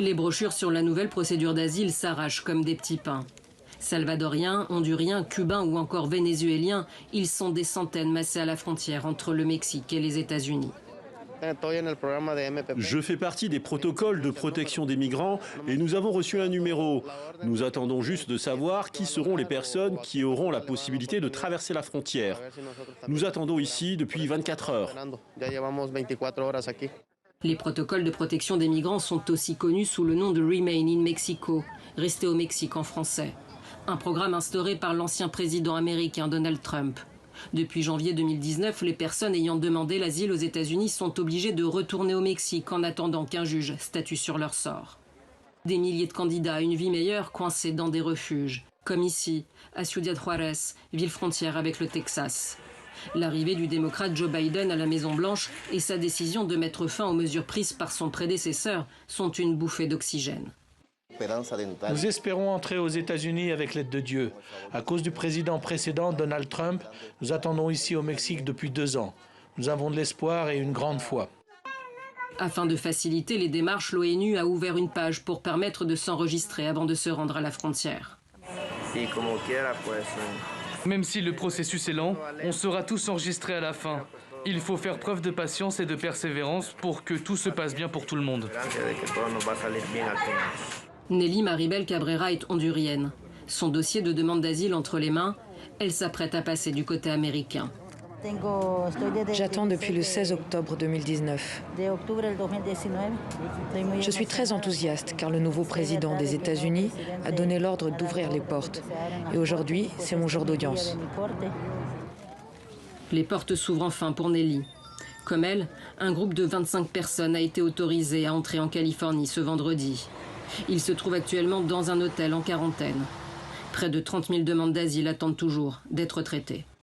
Les brochures sur la nouvelle procédure d'asile s'arrachent comme des petits pains. Salvadoriens, honduriens, cubains ou encore vénézuéliens, ils sont des centaines massés à la frontière entre le Mexique et les États-Unis. Je fais partie des protocoles de protection des migrants et nous avons reçu un numéro. Nous attendons juste de savoir qui seront les personnes qui auront la possibilité de traverser la frontière. Nous attendons ici depuis 24 heures. Les protocoles de protection des migrants sont aussi connus sous le nom de Remain in Mexico, rester au Mexique en français. Un programme instauré par l'ancien président américain Donald Trump. Depuis janvier 2019, les personnes ayant demandé l'asile aux États-Unis sont obligées de retourner au Mexique en attendant qu'un juge statue sur leur sort. Des milliers de candidats à une vie meilleure coincés dans des refuges, comme ici, à Ciudad Juárez, ville frontière avec le Texas. L'arrivée du démocrate Joe Biden à la Maison-Blanche et sa décision de mettre fin aux mesures prises par son prédécesseur sont une bouffée d'oxygène. Nous espérons entrer aux États-Unis avec l'aide de Dieu. À cause du président précédent, Donald Trump, nous attendons ici au Mexique depuis 2 ans. Nous avons de l'espoir et une grande foi. Afin de faciliter les démarches, l'ONU a ouvert une page pour permettre de s'enregistrer avant de se rendre à la frontière. Même si le processus est lent, on sera tous enregistrés à la fin. Il faut faire preuve de patience et de persévérance pour que tout se passe bien pour tout le monde. Nelly Maribel Cabrera est hondurienne. Son dossier de demande d'asile entre les mains, elle s'apprête à passer du côté américain. J'attends depuis le 16 octobre 2019. Je suis très enthousiaste car le nouveau président des États-Unis a donné l'ordre d'ouvrir les portes. Et aujourd'hui, c'est mon jour d'audience. Les portes s'ouvrent enfin pour Nelly. Comme elle, un groupe de 25 personnes a été autorisé à entrer en Californie ce vendredi. Il se trouve actuellement dans un hôtel en quarantaine. Près de 30 000 demandes d'asile attendent toujours d'être traitées.